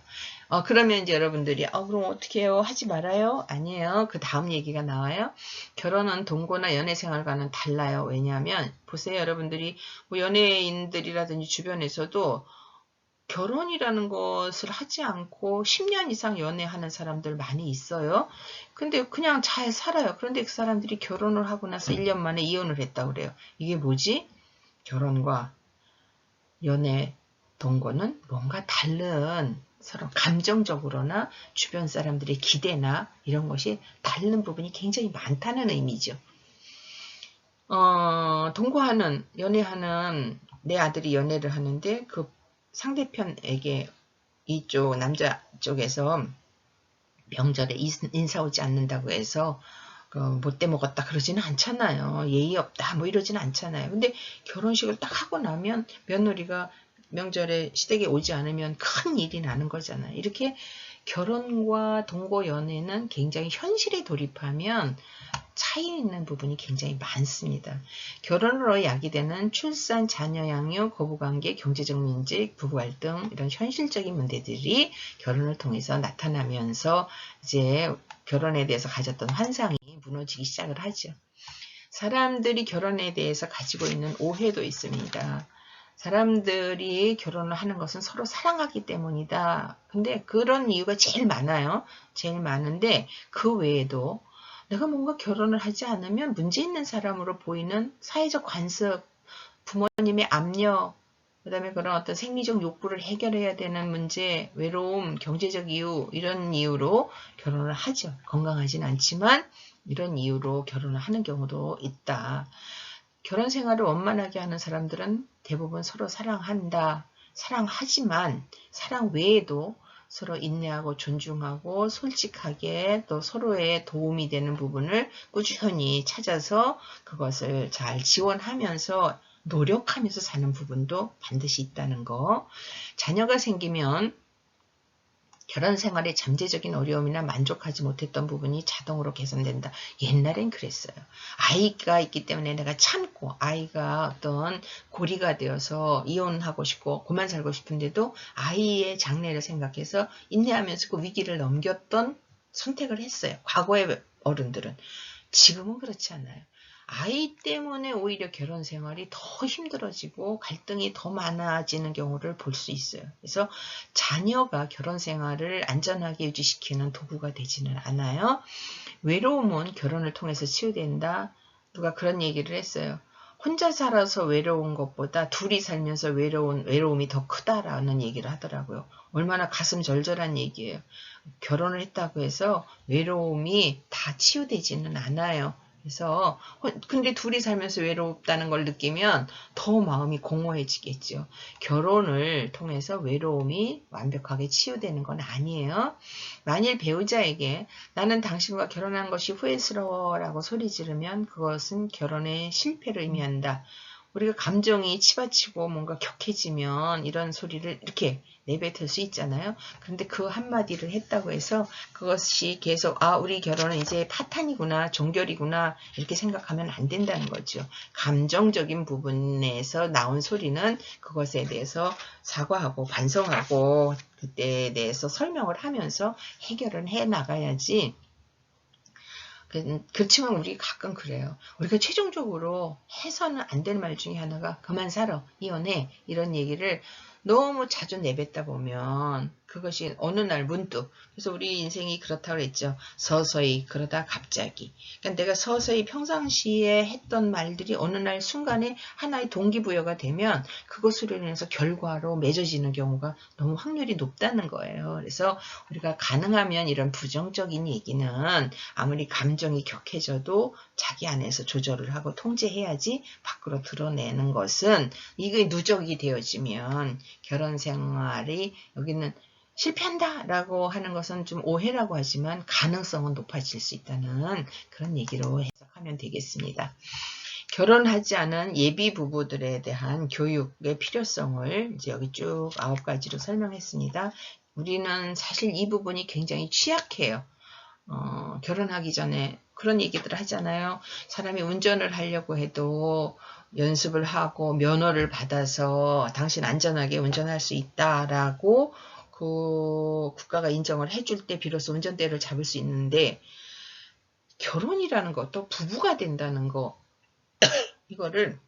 [SPEAKER 1] 그러면 이제 여러분들이 그럼 어떻게 해요? 하지 말아요? 아니에요. 그 다음 얘기가 나와요. 결혼은 동거나 연애 생활과는 달라요. 왜냐하면 보세요. 여러분들이 뭐 연예인들이라든지 주변에서도 결혼이라는 것을 하지 않고 10년 이상 연애하는 사람들 많이 있어요. 근데 그냥 잘 살아요. 그런데 그 사람들이 결혼을 하고 나서 1년 만에 이혼을 했다고 그래요. 이게 뭐지? 결혼과 연애, 동거는 뭔가 다른 서로 감정적으로나 주변 사람들의 기대나 이런 것이 다른 부분이 굉장히 많다는 의미죠. 동거하는, 연애하는 내 아들이 연애를 하는데 그 상대편에게 이쪽 남자 쪽에서 명절에 인사 오지 않는다고 해서 못돼 먹었다 그러지는 않잖아요. 예의 없다 뭐 이러지는 않잖아요. 근데 결혼식을 딱 하고 나면 며느리가 명절에 시댁에 오지 않으면 큰 일이 나는 거잖아요. 이렇게 결혼과 동거 연애는 굉장히 현실에 돌입하면 차이 있는 부분이 굉장히 많습니다. 결혼으로 야기되는 출산, 자녀 양육, 고부관계, 경제적 민직, 부부 갈등 이런 현실적인 문제들이 결혼을 통해서 나타나면서 이제 결혼에 대해서 가졌던 환상이 무너지기 시작을 하죠. 사람들이 결혼에 대해서 가지고 있는 오해도 있습니다. 사람들이 결혼을 하는 것은 서로 사랑하기 때문이다. 근데 그런 이유가 제일 많아요. 제일 많은데 그 외에도 내가 뭔가 결혼을 하지 않으면 문제 있는 사람으로 보이는 사회적 관습, 부모님의 압력, 그 다음에 그런 어떤 생리적 욕구를 해결해야 되는 문제, 외로움, 경제적 이유 이런 이유로 결혼을 하죠. 건강하진 않지만 이런 이유로 결혼을 하는 경우도 있다. 결혼 생활을 원만하게 하는 사람들은 대부분 서로 사랑한다. 사랑하지만 사랑 외에도 서로 인내하고 존중하고 솔직하게 또 서로의 도움이 되는 부분을 꾸준히 찾아서 그것을 잘 지원하면서 노력하면서 사는 부분도 반드시 있다는 거. 자녀가 생기면 결혼 생활의 잠재적인 어려움이나 만족하지 못했던 부분이 자동으로 개선된다. 옛날엔 그랬어요. 아이가 있기 때문에 내가 참고 아이가 어떤 고리가 되어서 이혼하고 싶고 그만 살고 싶은데도 아이의 장래를 생각해서 인내하면서 그 위기를 넘겼던 선택을 했어요. 과거의 어른들은. 지금은 그렇지 않아요. 아이 때문에 오히려 결혼 생활이 더 힘들어지고 갈등이 더 많아지는 경우를 볼 수 있어요. 그래서 자녀가 결혼 생활을 안전하게 유지시키는 도구가 되지는 않아요. 외로움은 결혼을 통해서 치유된다. 누가 그런 얘기를 했어요. 혼자 살아서 외로운 것보다 둘이 살면서 외로움이 더 크다라는 얘기를 하더라고요. 얼마나 가슴 절절한 얘기예요. 결혼을 했다고 해서 외로움이 다 치유되지는 않아요. 그래서 근데 둘이 살면서 외롭다는 걸 느끼면 더 마음이 공허해지겠죠. 결혼을 통해서 외로움이 완벽하게 치유되는 건 아니에요. 만일 배우자에게 나는 당신과 결혼한 것이 후회스러워라고 소리 지르면 그것은 결혼의 실패를 의미한다. 우리가 감정이 치받치고 뭔가 격해지면 이런 소리를 이렇게 내뱉을 수 있잖아요. 그런데 그 한마디를 했다고 해서 그것이 계속 우리 결혼은 이제 파탄이구나, 종결이구나 이렇게 생각하면 안 된다는 거죠. 감정적인 부분에서 나온 소리는 그것에 대해서 사과하고 반성하고 그때에 대해서 설명을 하면서 해결을 해 나가야지. 그렇지만 우리 가끔 그래요. 우리가 최종적으로 해서는 안 될 말 중에 하나가 그만 살아, 이혼해 이런 얘기를 너무 자주 내뱉다 보면 그것이 어느 날 문득, 그래서 우리 인생이 그렇다고 그랬죠. 서서히 그러다 갑자기. 그러니까 내가 서서히 평상시에 했던 말들이 어느 날 순간에 하나의 동기부여가 되면 그것으로 인해서 결과로 맺어지는 경우가 너무 확률이 높다는 거예요. 그래서 우리가 가능하면 이런 부정적인 얘기는 아무리 감정이 격해져도 자기 안에서 조절을 하고 통제해야지 밖으로 드러내는 것은 이게 누적이 되어지면 결혼 생활이 여기는 실패한다 라고 하는 것은 좀 오해라고 하지만 가능성은 높아질 수 있다는 그런 얘기로 해석하면 되겠습니다. 결혼하지 않은 예비 부부들에 대한 교육의 필요성을 이제 여기 쭉 9가지로 설명했습니다. 우리는 사실 이 부분이 굉장히 취약해요. 결혼하기 전에 그런 얘기들 하잖아요. 사람이 운전을 하려고 해도 연습을 하고 면허를 받아서 당신 안전하게 운전할 수 있다라고 그 국가가 인정을 해줄 때 비로소 운전대를 잡을 수 있는데 결혼이라는 것도 부부가 된다는 거 이거를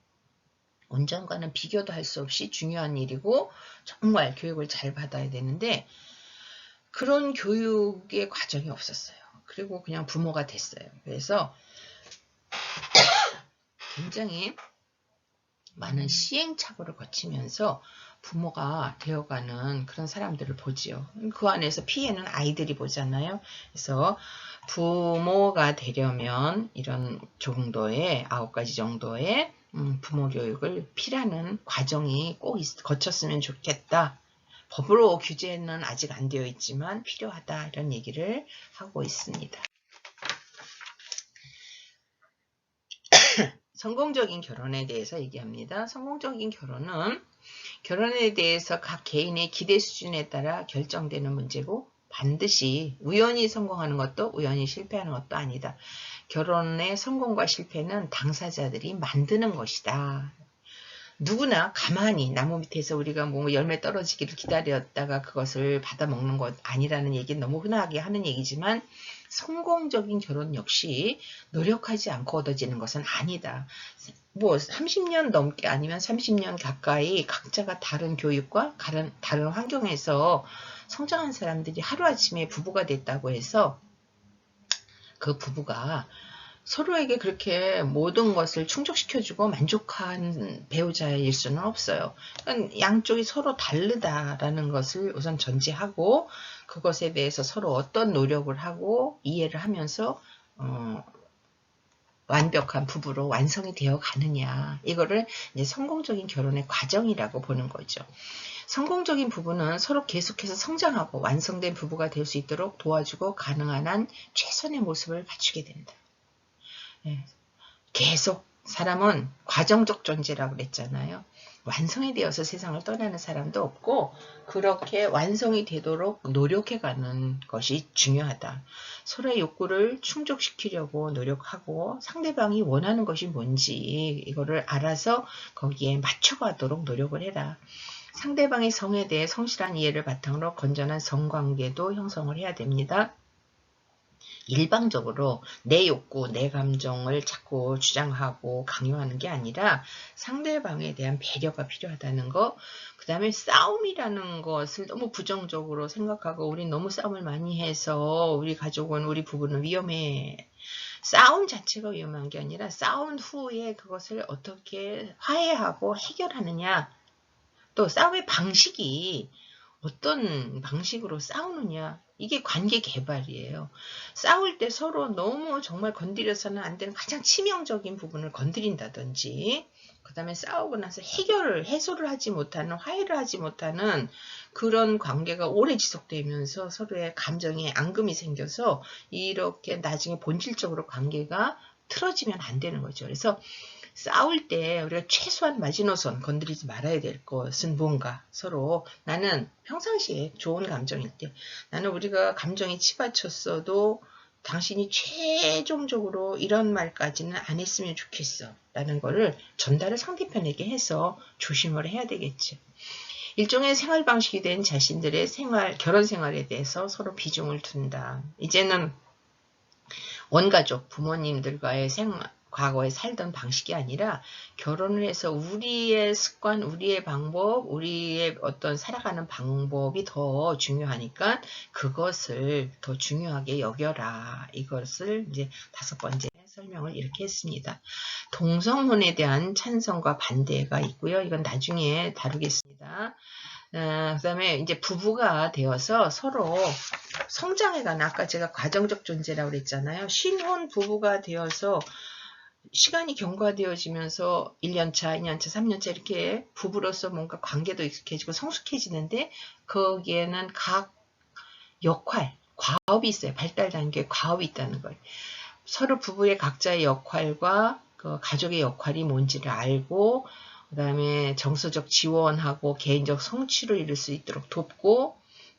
[SPEAKER 1] 운전과는 비교도 할 수 없이 중요한 일이고 정말 교육을 잘 받아야 되는데 그런 교육의 과정이 없었어요. 그리고 그냥 부모가 됐어요. 그래서 굉장히 많은 시행착오를 거치면서 부모가 되어가는 그런 사람들을 보지요. 그 안에서 피해는 아이들이 보잖아요. 그래서 부모가 되려면 이런 정도의 9가지 정도의 부모 교육을 필요한 과정이 꼭 거쳤으면 좋겠다. 법으로 규제는 아직 안 되어 있지만 필요하다 이런 얘기를 하고 있습니다. 성공적인 결혼에 대해서 얘기합니다. 성공적인 결혼은 결혼에 대해서 각 개인의 기대 수준에 따라 결정되는 문제고 반드시 우연히 성공하는 것도 우연히 실패하는 것도 아니다. 결혼의 성공과 실패는 당사자들이 만드는 것이다. 누구나 가만히 나무 밑에서 우리가 뭐 열매 떨어지기를 기다렸다가 그것을 받아먹는 것 아니라는 얘기는 너무 흔하게 하는 얘기지만 성공적인 결혼 역시 노력하지 않고 얻어지는 것은 아니다. 뭐 30년 넘게 아니면 30년 가까이 각자가 다른 교육과 다른 환경에서 성장한 사람들이 하루아침에 부부가 됐다고 해서 그 부부가 서로에게 그렇게 모든 것을 충족시켜주고 만족한 배우자일 수는 없어요. 그러니까 양쪽이 서로 다르다라는 것을 우선 전제하고 그것에 대해서 서로 어떤 노력을 하고 이해를 하면서 완벽한 부부로 완성이 되어 가느냐, 이거를 이제 성공적인 결혼의 과정이라고 보는 거죠. 성공적인 부부는 서로 계속해서 성장하고 완성된 부부가 될 수 있도록 도와주고 가능한 한 최선의 모습을 갖추게 된다. 계속 사람은 과정적 존재라고 그랬잖아요. 완성이 되어서 세상을 떠나는 사람도 없고 그렇게 완성이 되도록 노력해가는 것이 중요하다. 서로의 욕구를 충족시키려고 노력하고 상대방이 원하는 것이 뭔지 이거를 알아서 거기에 맞춰가도록 노력을 해라. 상대방의 성에 대해 성실한 이해를 바탕으로 건전한 성관계도 형성을 해야 됩니다. 일방적으로 내 욕구, 내 감정을 자꾸 주장하고 강요하는 게 아니라 상대방에 대한 배려가 필요하다는 거. 그 다음에 싸움이라는 것을 너무 부정적으로 생각하고 우린 너무 싸움을 많이 해서 우리 가족은, 우리 부부는 위험해. 싸움 자체가 위험한 게 아니라 싸운 후에 그것을 어떻게 화해하고 해결하느냐. 또 싸움의 방식이 어떤 방식으로 싸우느냐, 이게 관계 개발이에요. 싸울 때 서로 너무 정말 건드려서는 안 되는 가장 치명적인 부분을 건드린다든지, 그 다음에 싸우고 나서 해소를 하지 못하는, 화해를 하지 못하는 그런 관계가 오래 지속되면서 서로의 감정에 앙금이 생겨서 이렇게 나중에 본질적으로 관계가 틀어지면 안 되는 거죠. 그래서 싸울 때 우리가 최소한 마지노선 건드리지 말아야 될 것은 뭔가. 서로 나는 평상시에 좋은 감정일 때 나는 우리가 감정이 치받쳤어도 당신이 최종적으로 이런 말까지는 안 했으면 좋겠어 라는 거를 전달을 상대편에게 해서 조심을 해야 되겠죠. 일종의 생활 방식이 된 자신들의 결혼 생활에 대해서 서로 비중을 둔다. 이제는 원가족 부모님들과의 과거에 살던 방식이 아니라 결혼을 해서 우리의 습관, 우리의 방법, 우리의 어떤 살아가는 방법이 더 중요하니까 그것을 더 중요하게 여겨라. 이것을 이제 5번째 설명을 이렇게 했습니다. 동성혼에 대한 찬성과 반대가 있고요. 이건 나중에 다루겠습니다. 그 다음에 이제 부부가 되어서 서로 성장해가는, 아까 제가 과정적 존재라고 그랬잖아요. 신혼 부부가 되어서 시간이 경과되어지면서 1년차, 2년차, 3년차 이렇게 부부로서 뭔가 관계도 익숙해지고 성숙해지는데 거기에는 각 역할, 과업이 있어요. 발달 단계에 과업이 있다는 거예요. 서로 부부의 각자의 역할과 그 가족의 역할이 뭔지를 알고 그 다음에 정서적 지원하고 개인적 성취를 이룰 수 있도록 돕고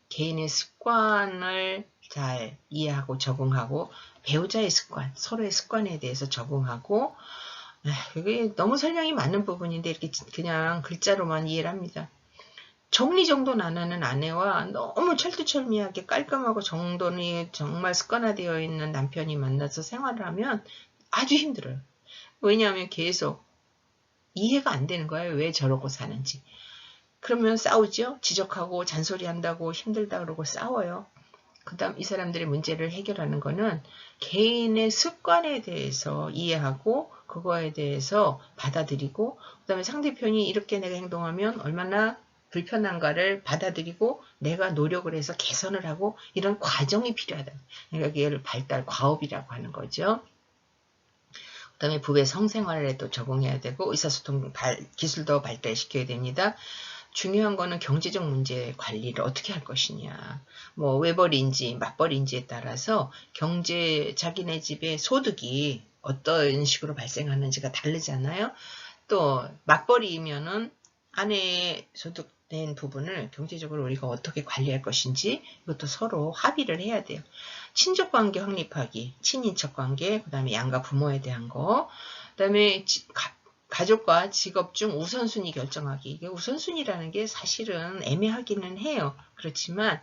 [SPEAKER 1] 개인의 습관을 잘 이해하고 적응하고 배우자의 습관, 서로의 습관에 대해서 적응하고 이게 너무 설명이 많은 부분인데 이렇게 그냥 글자로만 이해를 합니다. 정리정돈 안 하는 아내와 너무 철두철미하게 깔끔하고 정돈이 정말 습관화되어 있는 남편이 만나서 생활을 하면 아주 힘들어요. 왜냐하면 계속 이해가 안 되는 거예요. 왜 저러고 사는지. 그러면 싸우죠. 지적하고 잔소리한다고 힘들다 그러고 싸워요. 그 다음 이 사람들의 문제를 해결하는 거는 개인의 습관에 대해서 이해하고 그거에 대해서 받아들이고 그 다음에 상대편이 이렇게 내가 행동하면 얼마나 불편한가를 받아들이고 내가 노력을 해서 개선을 하고 이런 과정이 필요하다. 그러니까 이걸 발달 과업이라고 하는 거죠. 그 다음에 부부의 성생활에도 적응해야 되고 의사소통 기술도 발달시켜야 됩니다. 중요한 거는 경제적 문제 관리를 어떻게 할 것이냐. 뭐 외벌이인지 맞벌이인지에 따라서 자기네 집의 소득이 어떤 식으로 발생하는지가 다르잖아요. 또 맞벌이면은 아내의 소득 된 부분을 경제적으로 우리가 어떻게 관리할 것인지 이것도 서로 합의를 해야 돼요. 친족관계 확립하기, 친인척관계, 그 다음에 양가 부모에 대한 거, 그 다음에 가족과 직업 중 우선순위 결정하기. 이게 우선순위라는 게 사실은 애매하기는 해요. 그렇지만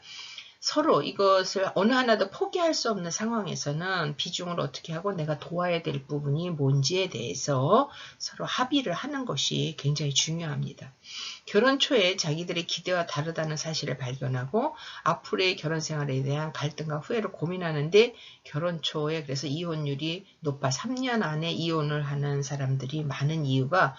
[SPEAKER 1] 서로 이것을 어느 하나도 포기할 수 없는 상황에서는 비중을 어떻게 하고 내가 도와야 될 부분이 뭔지에 대해서 서로 합의를 하는 것이 굉장히 중요합니다. 결혼 초에 자기들의 기대와 다르다는 사실을 발견하고 앞으로의 결혼 생활에 대한 갈등과 후회를 고민하는데 결혼 초에 그래서 이혼율이 높아 3년 안에 이혼을 하는 사람들이 많은 이유가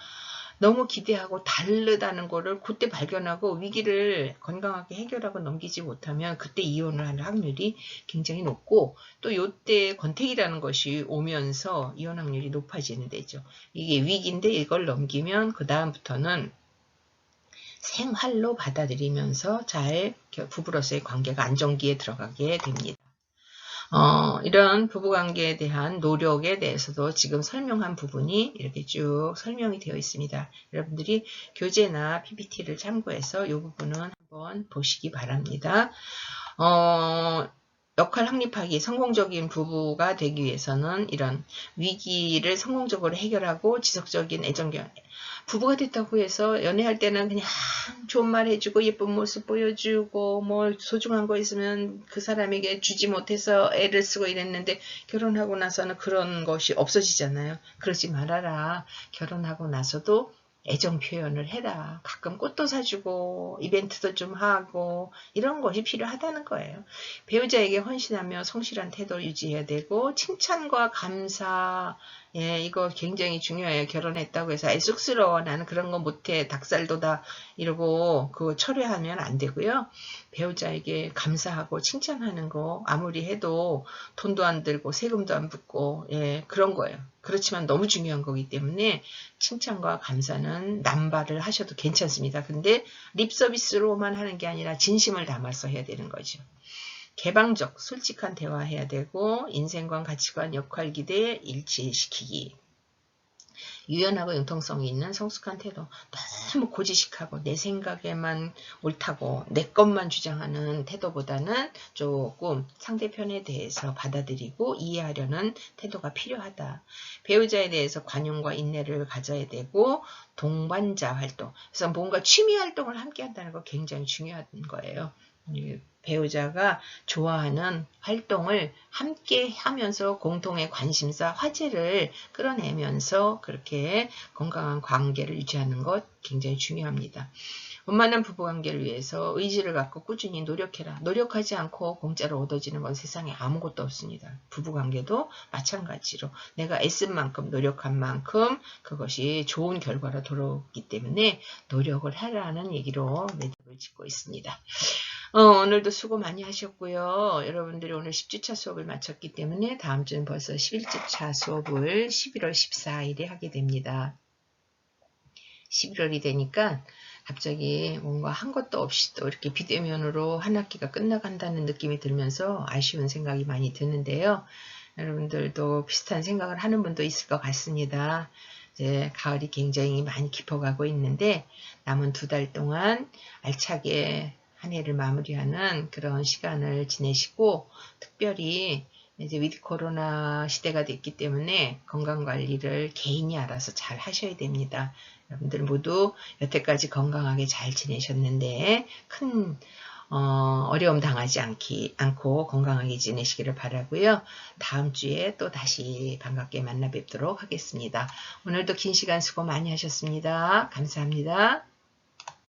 [SPEAKER 1] 너무 기대하고 다르다는 거를 그때 발견하고 위기를 건강하게 해결하고 넘기지 못하면 그때 이혼을 하는 확률이 굉장히 높고 또 요때 권태기라는 것이 오면서 이혼 확률이 높아지는 데죠. 이게 위기인데 이걸 넘기면 그 다음부터는 생활로 받아들이면서 잘 부부로서의 관계가 안정기에 들어가게 됩니다. 이런 부부관계에 대한 노력에 대해서도 지금 설명한 부분이 이렇게 쭉 설명이 되어 있습니다. 여러분들이 교재나 PPT를 참고해서 이 부분은 한번 보시기 바랍니다. 역할 확립하기, 성공적인 부부가 되기 위해서는 이런 위기를 성공적으로 해결하고 지속적인 애정견, 부부가 됐다고 해서 연애할 때는 그냥 좋은 말 해주고 예쁜 모습 보여주고 뭐 소중한 거 있으면 그 사람에게 주지 못해서 애를 쓰고 이랬는데 결혼하고 나서는 그런 것이 없어지잖아요. 그러지 말아라. 결혼하고 나서도 애정 표현을 해라. 가끔 꽃도 사주고 이벤트도 좀 하고 이런 것이 필요하다는 거예요. 배우자에게 헌신하며 성실한 태도를 유지해야 되고 칭찬과 감사 이거 굉장히 중요해요. 결혼했다고 해서 쑥스러워 나는 그런 거 못해 닭살도다 이러고 그거 철회하면 안 되고요. 배우자에게 감사하고 칭찬하는 거 아무리 해도 돈도 안 들고 세금도 안 붙고 그런 거예요. 그렇지만 너무 중요한 거기 때문에 칭찬과 감사는 남발을 하셔도 괜찮습니다. 근데 립 서비스로만 하는 게 아니라 진심을 담아서 해야 되는 거죠. 개방적, 솔직한 대화해야 되고 인생관, 가치관, 역할 기대 일치시키기. 유연하고 융통성이 있는 성숙한 태도. 너무 고지식하고 내 생각에만 옳다고 내 것만 주장하는 태도보다는 조금 상대편에 대해서 받아들이고 이해하려는 태도가 필요하다. 배우자에 대해서 관용과 인내를 가져야 되고 동반자 활동. 그래서 뭔가 취미 활동을 함께 한다는 거 굉장히 중요한 거예요. 배우자가 좋아하는 활동을 함께 하면서 공통의 관심사, 화제를 끌어내면서 그렇게 건강한 관계를 유지하는 것 굉장히 중요합니다. 원만한 부부관계를 위해서 의지를 갖고 꾸준히 노력해라. 노력하지 않고 공짜로 얻어지는 건 세상에 아무것도 없습니다. 부부관계도 마찬가지로 내가 애쓴 만큼 노력한 만큼 그것이 좋은 결과로 돌아오기 때문에 노력을 하라는 얘기로 매듭을 짓고 있습니다. 오늘도 수고 많이 하셨고요. 여러분들이 오늘 10주차 수업을 마쳤기 때문에 다음 주는 벌써 11주차 수업을 11월 14일에 하게 됩니다. 11월이 되니까 갑자기 뭔가 한 것도 없이 또 이렇게 비대면으로 한 학기가 끝나간다는 느낌이 들면서 아쉬운 생각이 많이 드는데요. 여러분들도 비슷한 생각을 하는 분도 있을 것 같습니다. 이제 가을이 굉장히 많이 깊어가고 있는데 남은 2달 동안 알차게 한 해를 마무리하는 그런 시간을 지내시고 특별히 이제 위드 코로나 시대가 됐기 때문에 건강관리를 개인이 알아서 잘 하셔야 됩니다. 여러분들 모두 여태까지 건강하게 잘 지내셨는데 큰 어려움 당하지 않고 건강하게 지내시기를 바라고요. 다음 주에 또 다시 반갑게 만나 뵙도록 하겠습니다. 오늘도 긴 시간 수고 많이 하셨습니다. 감사합니다.